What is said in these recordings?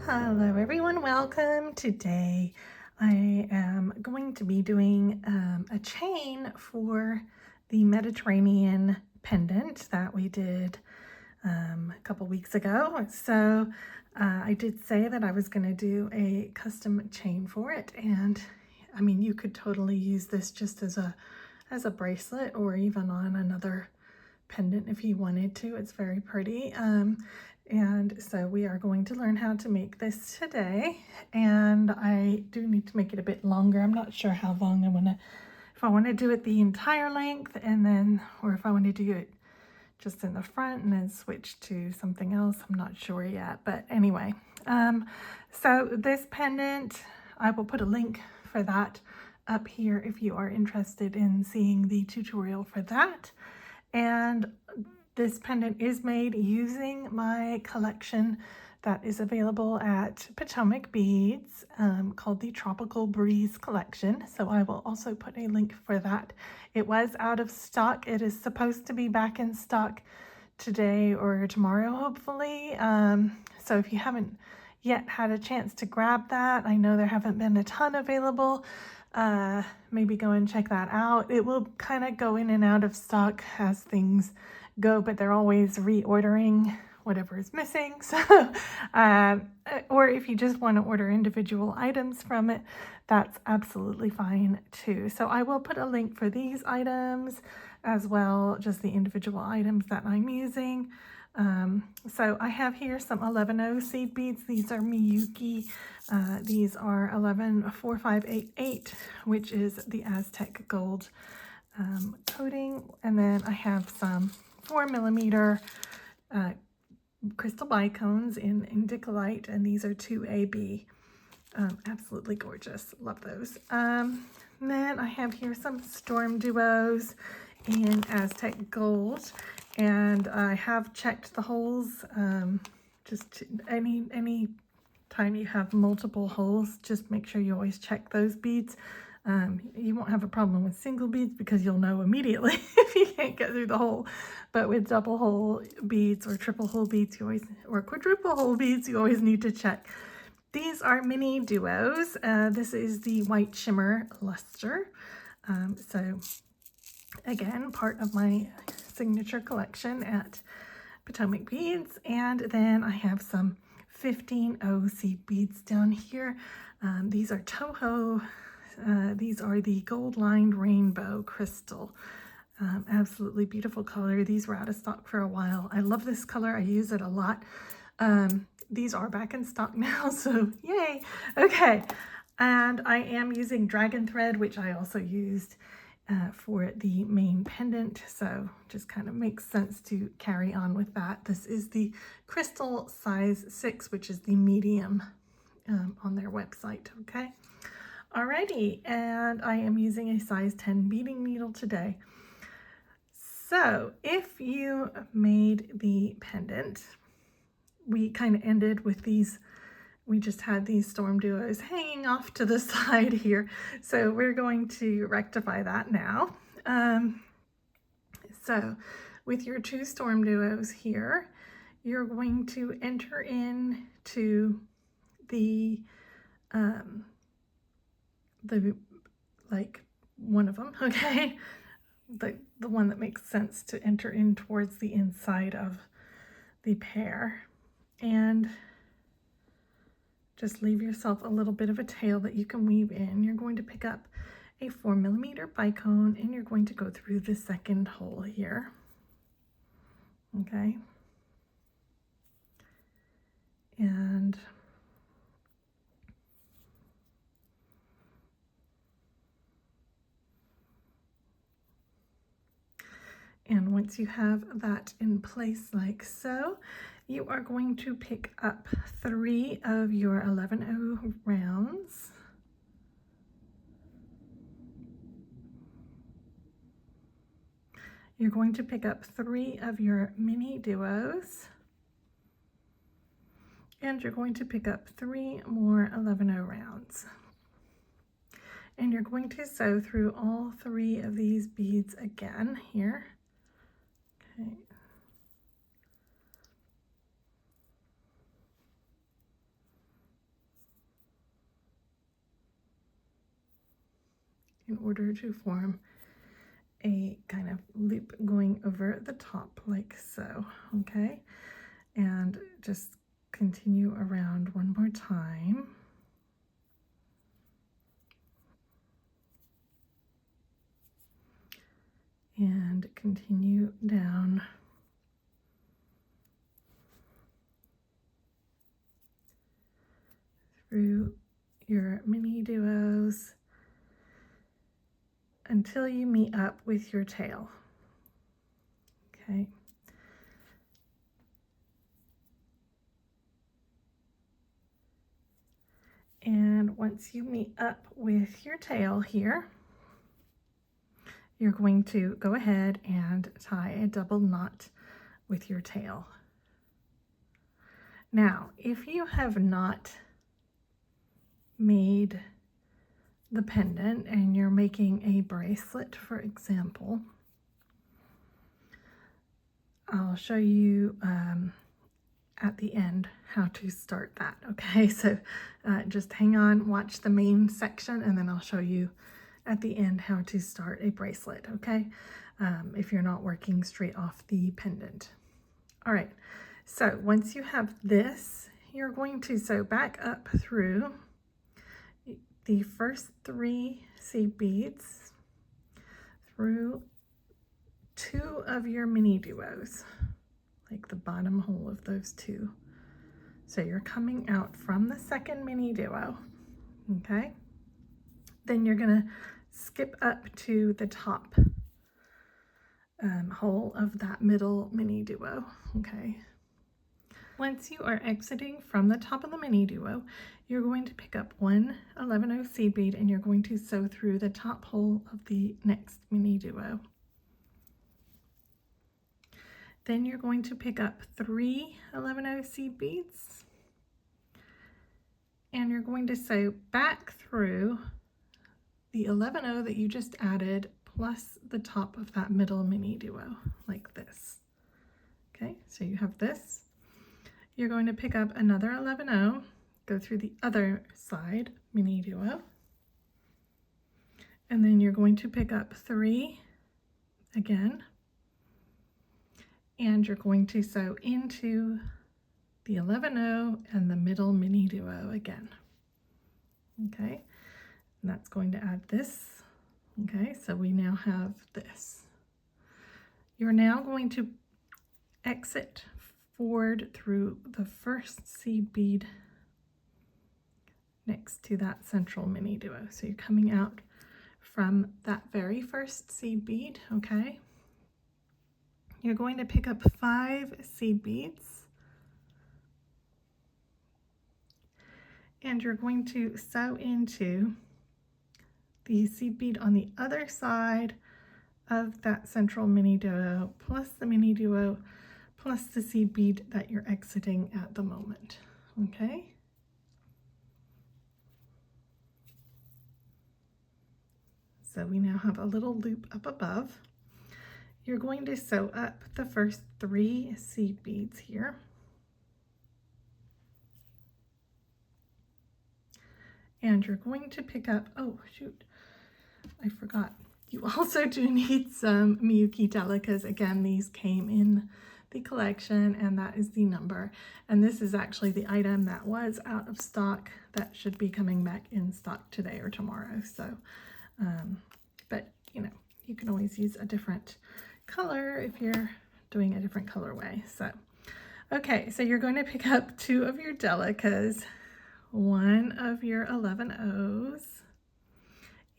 Hello everyone, welcome. Today I am going to be doing a chain for the Mediterranean pendant that we did a couple weeks ago. So I did say that I was going to do a custom chain for it, and I mean you could totally use this just as a bracelet or even on another pendant if you wanted to. It's very pretty. And so we are going to learn how to make this today, and I do need to make it a bit longer. I'm not sure how long I want to, if I want to do it the entire length and then, or if I want to do it just in the front and then switch to something else. I'm not sure yet, but anyway, so this pendant, I will put a link for that up here if you are interested in seeing the tutorial for that. And this pendant is made using my collection that is available at Potomac Beads, called the Tropical Breeze collection. So I will also put a link for that. It was out of stock. It is supposed to be back in stock today or tomorrow, hopefully. So if you haven't yet had a chance to grab that, I know there haven't been a ton available. Maybe go and check that out. It will kind of go in and out of stock as things go, but they're always reordering whatever is missing. So, or if you just want to order individual items from it, that's absolutely fine too. So I will put a link for these items as well, just the individual items that I'm using. So I have here some 11.0 seed beads. These are Miyuki. These are 114588, which is the Aztec gold coating. And then I have some 4mm crystal bicones in Indicolite, and these are 2AB. Absolutely gorgeous. Love those. Then I have here some StormDuos in Aztec gold, and I have checked the holes. Just any time you have multiple holes, just make sure you always check those beads. You won't have a problem with single beads because you'll know immediately if you can't get through the hole. But with double hole beads or triple hole beads, you always, or quadruple hole beads, you always need to check. These are MiniDuos. This is the white shimmer luster. So again, part of my signature collection at Potomac Beads. And then I have some 15.0 seed beads down here. These are Toho. These are the gold lined rainbow crystal. Absolutely beautiful color. These were out of stock for a while. I love this color. I use it a lot. These are back in stock now, so yay. Okay, and I am using dragon thread, which I also used for the main pendant, so just kind of makes sense to carry on with that. This is the crystal size 6, which is the medium on their website. Okay. Alrighty, and I am using a size 10 beading needle today. So if you made the pendant, we kind of ended with these, we just had these StormDuos hanging off to the side here. So we're going to rectify that now. So with your two StormDuos here, you're going to enter into the like one of them, okay, the one that makes sense to enter in towards the inside of the pair, and just leave yourself a little bit of a tail that you can weave in. You're going to pick up a 4mm bicone, and you're going to go through the second hole here, okay, and once you have that in place like so, you are going to pick up 3 of your 11.0 rounds. You're going to pick up 3 of your MiniDuos, and you're going to pick up 3 more 11.0 rounds. And you're going to sew through all 3 of these beads again here. Okay. in order to form a kind of loop going over the top like so, okay? And just continue around one more time. And continue down through your mini duos until you meet up with your tail. Okay. And once you meet up with your tail here, you're going to go ahead and tie a double knot with your tail. Now, if you have not made the pendant and you're making a bracelet, for example, I'll show you at the end how to start that, okay? So just hang on, watch the main section, and then I'll show you at the end how to start a bracelet, okay? If you're not working straight off the pendant. All right, so once you have this, you're going to sew back up through the first 3 seed beads through 2 of your mini duos, like the bottom hole of those 2. So you're coming out from the second mini duo, okay? Then you're gonna skip up to the top hole of that middle mini duo, okay? Once you are exiting from the top of the mini duo, you're going to pick up 1 11-0 seed bead and you're going to sew through the top hole of the next mini duo. Then you're going to pick up 3 11-0 seed beads and you're going to sew back through the 11-0 that you just added plus the top of that middle mini duo like this. Okay, so you have this. You're going to pick up another 11-0, go through the other side mini duo, and then you're going to pick up 3 again, and you're going to sew into the 11-0 and the middle mini duo again. Okay, and that's going to add this. Okay, so we now have this. You're now going to exit forward through the first seed bead next to that central mini duo. So you're coming out from that very first seed bead, okay? You're going to pick up 5 seed beads and you're going to sew into the seed bead on the other side of that central mini duo plus the mini duo plus the seed bead that you're exiting at the moment, okay? So we now have a little loop up above. You're going to sew up the first 3 seed beads here. And you're going to pick up, oh shoot, I forgot. You also do need some Miyuki Delicas. Again, these came in the collection and that is the number. And this is actually the item that was out of stock that should be coming back in stock today or tomorrow. So, but you know, you can always use a different color if you're doing a different colorway. So, okay, so you're going to pick up 2 of your Delicas, 1 of your 11-0s,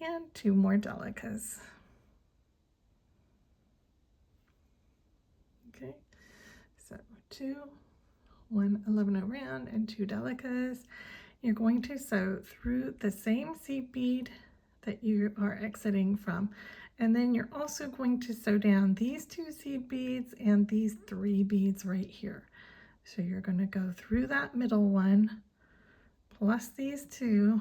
and 2 more Delicas. Okay, so 2, 1 11-0 round, and 2 Delicas. You're going to sew through the same seed bead that you are exiting from, and then you're also going to sew down these 2 seed beads and these 3 beads right here. So you're going to go through that middle one, plus these 2,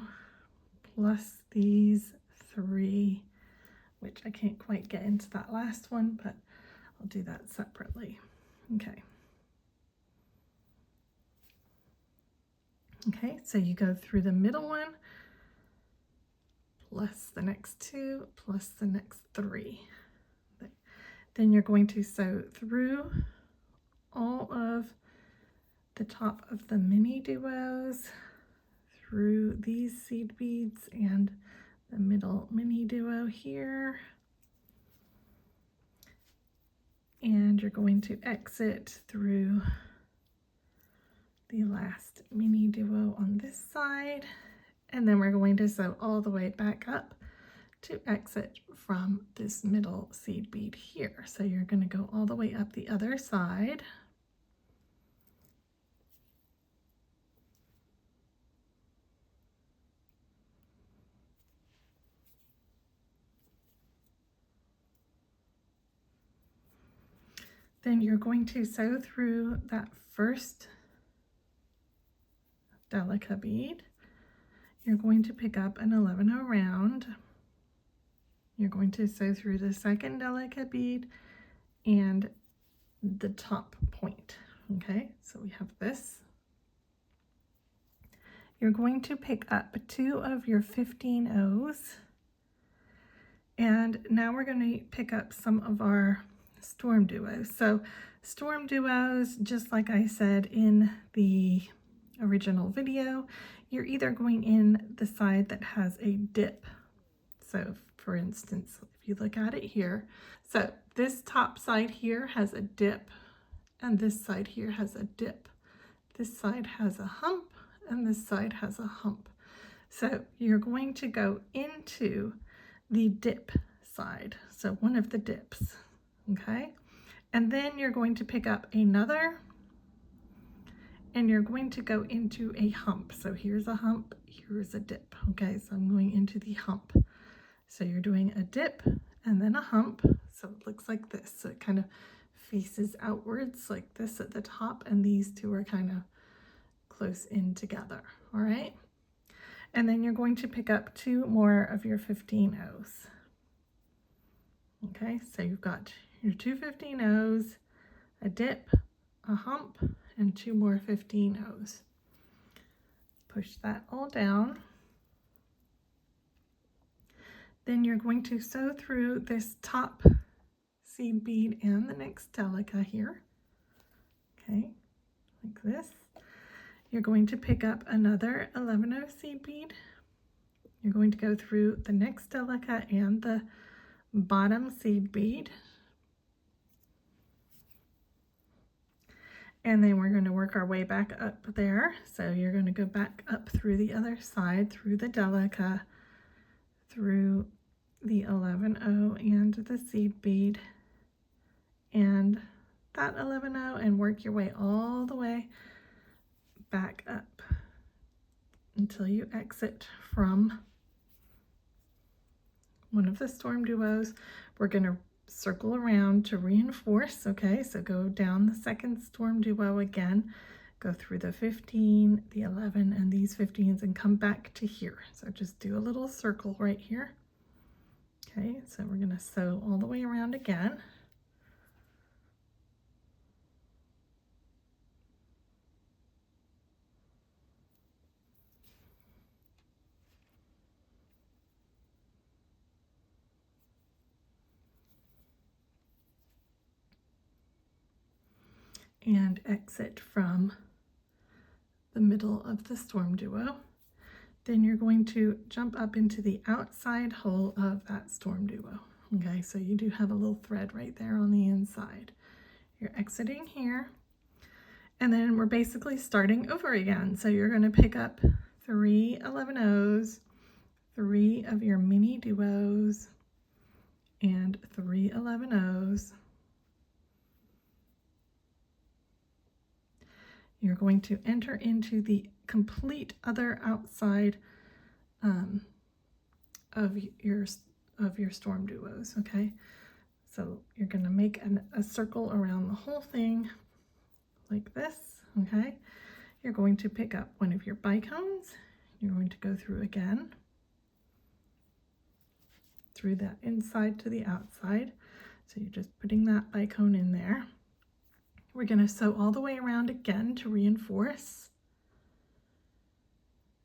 plus these 3, which I can't quite get into that last one, but I'll do that separately. Okay. Okay, so you go through the middle one, plus the next 2 plus the next 3. Then you're going to sew through all of the top of the MiniDuos, through these seed beads and the middle MiniDuo here. And you're going to exit through the last MiniDuo on this side. And then we're going to sew all the way back up to exit from this middle seed bead here. So you're going to go all the way up the other side. Then you're going to sew through that first Delica bead. You're going to pick up an 11-0 round. You're going to sew through the second Delica bead and the top point. Okay, so we have this. You're going to pick up 2 of your 15 O's. And now we're going to pick up some of our StormDuos. So StormDuos, just like I said in the original video, you're either going in the side that has a dip. So for instance, if you look at it here, so this top side here has a dip, and this side here has a dip. This side has a hump, and this side has a hump. So you're going to go into the dip side, so one of the dips, okay? And then you're going to pick up another, and you're going to go into a hump. So here's a hump, here's a dip, okay? So I'm going into the hump. So you're doing a dip and then a hump. So it looks like this. So it kind of faces outwards like this at the top, and these two are kind of close in together, all right? And then you're going to pick up 2 more of your 15 O's. Okay, so you've got your 2 15 O's, a dip, a hump, and 2 more 15 O's. Push that all down. Then you're going to sew through this top seed bead and the next Delica here. Okay, like this. You're going to pick up another 11-0 seed bead. You're going to go through the next Delica and the bottom seed bead. And then we're going to work our way back up there. So you're going to go back up through the other side, through the Delica, through the 11-0 and the seed bead, and that 11-0, and work your way all the way back up until you exit from one of the StormDuos. We're going to circle around to reinforce, okay? So go down the second StormDuo again, go through the 15, the 11, and these 15s, and come back to here. So just do a little circle right here. Okay, so we're going to sew all the way around again. And exit from the middle of the StormDuo. Then you're going to jump up into the outside hole of that StormDuo. Okay, so you do have a little thread right there on the inside. You're exiting here, and then we're basically starting over again. So you're going to pick up 3 11-0s, 3 of your MiniDuos, and 3 11-0s. You're going to enter into the complete other outside of your StormDuos, okay? So you're going to make a circle around the whole thing like this, okay? You're going to pick up one of your Bicones. You're going to go through again, through that inside to the outside. So you're just putting that Bicone in there. We're going to sew all the way around again to reinforce.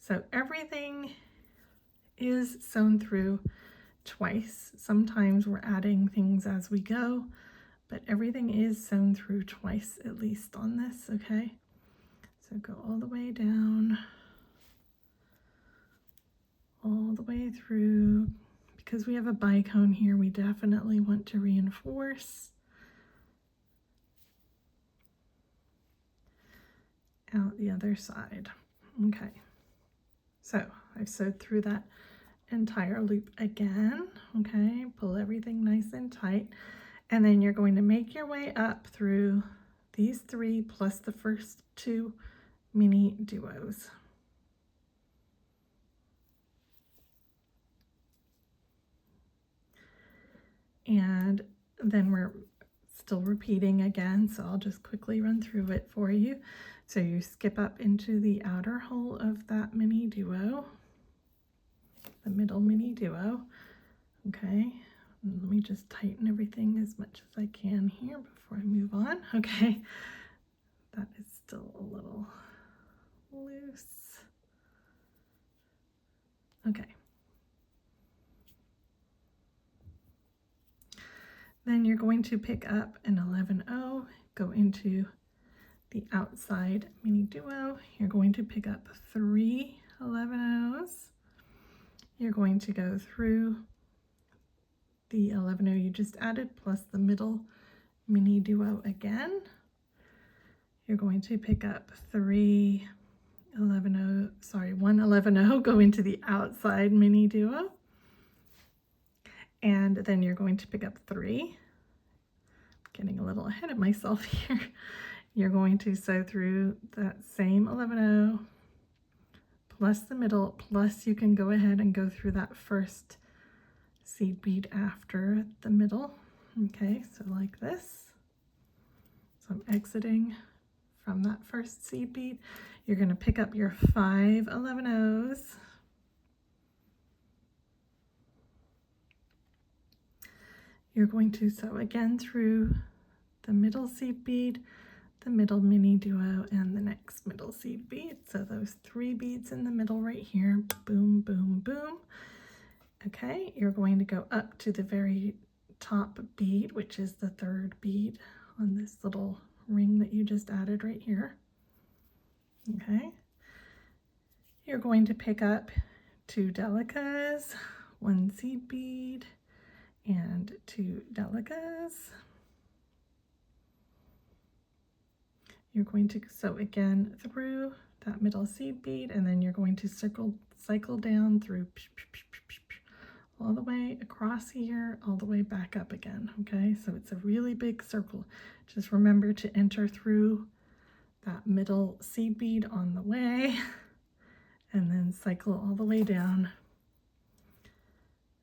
So everything is sewn through twice. Sometimes we're adding things as we go, but everything is sewn through twice at least on this, okay? So go all the way down, all the way through. Because we have a bicone here, we definitely want to reinforce out the other side. Okay, so I've sewed through that entire loop again. Okay, pull everything nice and tight, and then you're going to make your way up through these 3 plus the first 2 mini duos. And then we're still repeating again, so I'll just quickly run through it for you. So you skip up into the outer hole of that mini duo, the middle mini duo. Okay, and let me just tighten everything as much as I can here before I move on. Okay, that is still a little loose. Okay. Then you're going to pick up an 11-0, go into the outside mini duo. You're going to pick up 3 11-0s. You're going to go through the 11-0 you just added plus the middle mini duo again. You're going to pick up 1 11-0, go into the outside mini duo. And then you're going to pick up 3. Getting a little ahead of myself here. You're going to sew through that same 11-0 plus the middle, plus you can go ahead and go through that first seed bead after the middle. Okay, so like this. So I'm exiting from that first seed bead. You're going to pick up your 5 11-0s. You're going to sew again through the middle seed bead, the middle mini duo, and the next middle seed bead. So those 3 beads in the middle right here, boom, boom, boom. Okay, you're going to go up to the very top bead, which is the 3rd bead on this little ring that you just added right here. Okay, you're going to pick up 2 Delicas, 1 seed bead, and 2 Delicas. You're going to sew again through that middle seed bead, and then you're going to cycle down through all the way across here, all the way back up again. Okay, so it's a really big circle. Just remember to enter through that middle seed bead on the way, and then cycle all the way down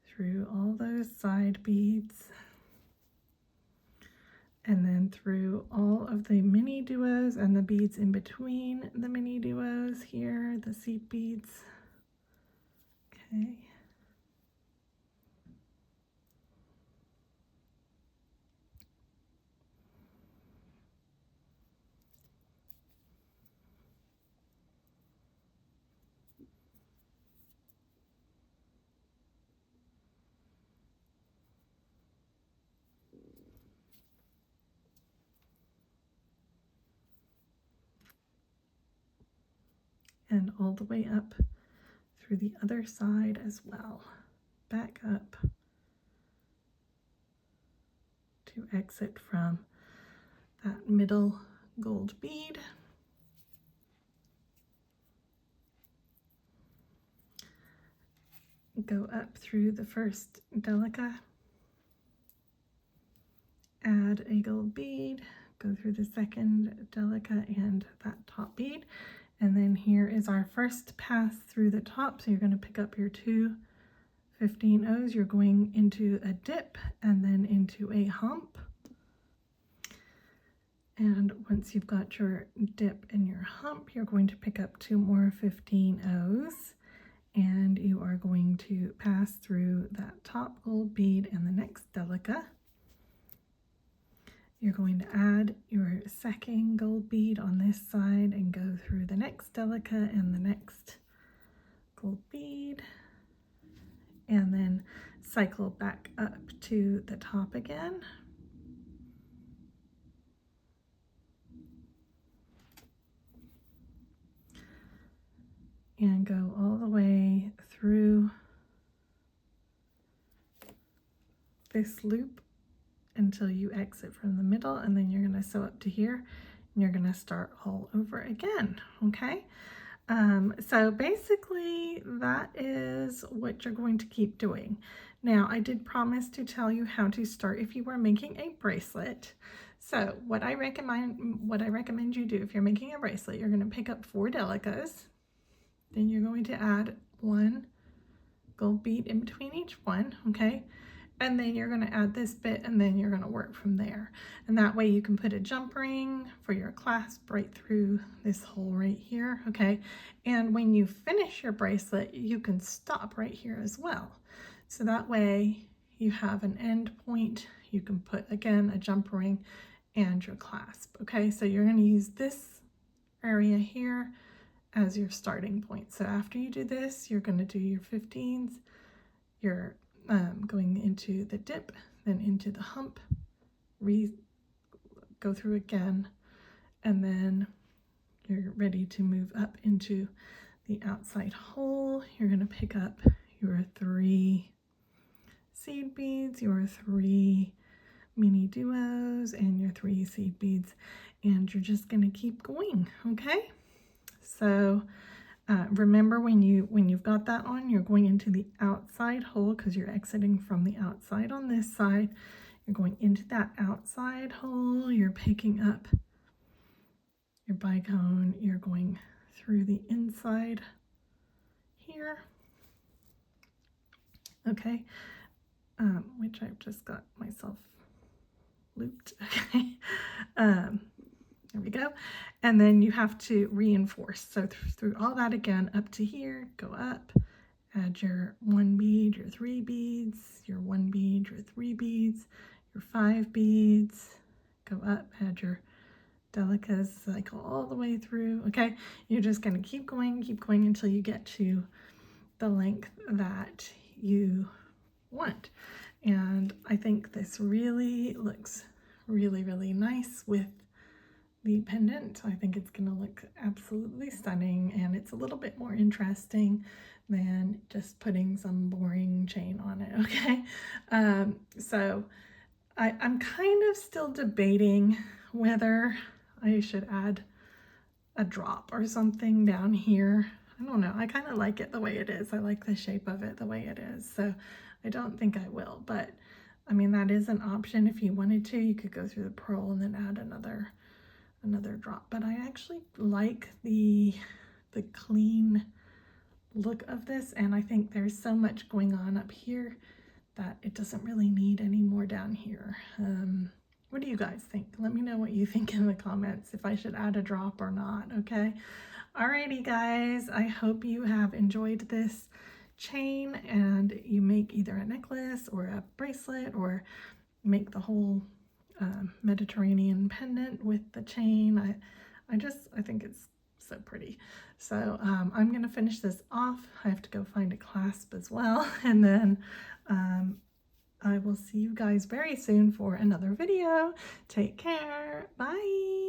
through all those side beads, and then through all of the mini duos and the beads in between the mini duos here, the seed beads. Okay. And all the way up through the other side as well. Back up to exit from that middle gold bead. Go up through the first Delica, add a gold bead, go through the second Delica and that top bead. And then here is our first pass through the top. So you're going to pick up your 2 15-0s. You're going into a dip and then into a hump. And once you've got your dip and your hump, you're going to pick up 2 more 15-0s. And you are going to pass through that top gold bead and the next Delica. You're going to add your second gold bead on this side and go through the next Delica and the next gold bead. and then cycle back up to the top again. And go all the way through this loop until you exit from the middle, and then you're going to sew up to here and you're going to start all over again. Okay, so basically that is what you're going to keep doing. Now, I did promise to tell you how to start if you were making a bracelet. So what I recommend you do if you're making a bracelet, you're going to pick up 4 Delicas, then you're going to add 1 gold bead in between each one, okay? And then you're going to add this bit, and then you're going to work from there. And that way you can put a jump ring for your clasp right through this hole right here, okay? And when you finish your bracelet, you can stop right here as well. So that way you have an end point. You can put, again, a jump ring and your clasp, okay? So you're going to use this area here as your starting point. So after you do this, you're going to do your 15s, your going into the dip, then into the hump, go through again, and then you're ready to move up into the outside hole. You're going to pick up your 3 seed beads, your 3 MiniDuos, and your 3 seed beads, and you're just going to keep going, okay? So remember, when you've got that on, you're going into the outside hole because you're exiting from the outside on this side. You're going into that outside hole, you're picking up your bicone, you're going through the inside here, okay, which I've just got myself looped, okay. There we go. And then you have to reinforce. So through all that again, up to here, go up, add your 1 bead, your 3 beads, your 1 bead, your 3 beads, your 5 beads, go up, add your Delicas, cycle all the way through, okay? You're just going to keep going until you get to the length that you want. And I think this really looks really, really nice with the pendant. I think it's going to look absolutely stunning, and it's a little bit more interesting than just putting some boring chain on it, okay? So I'm kind of still debating whether I should add a drop or something down here. I don't know. I kind of like it the way it is. I like the shape of it the way it is. So I don't think I will, but I mean, that is an option. If you wanted to, you could go through the pearl and then add another drop. But I actually like the clean look of this, and I think there's so much going on up here that it doesn't really need any more down here. What do you guys think? Let me know what you think in the comments, if I should add a drop or not, okay? Alrighty guys, I hope you have enjoyed this chain and you make either a necklace or a bracelet, or make the whole Mediterranean pendant with the chain. I think it's so pretty. So I'm gonna finish this off. I have to go find a clasp as well, and then I will see you guys very soon for another video. Take care. Bye.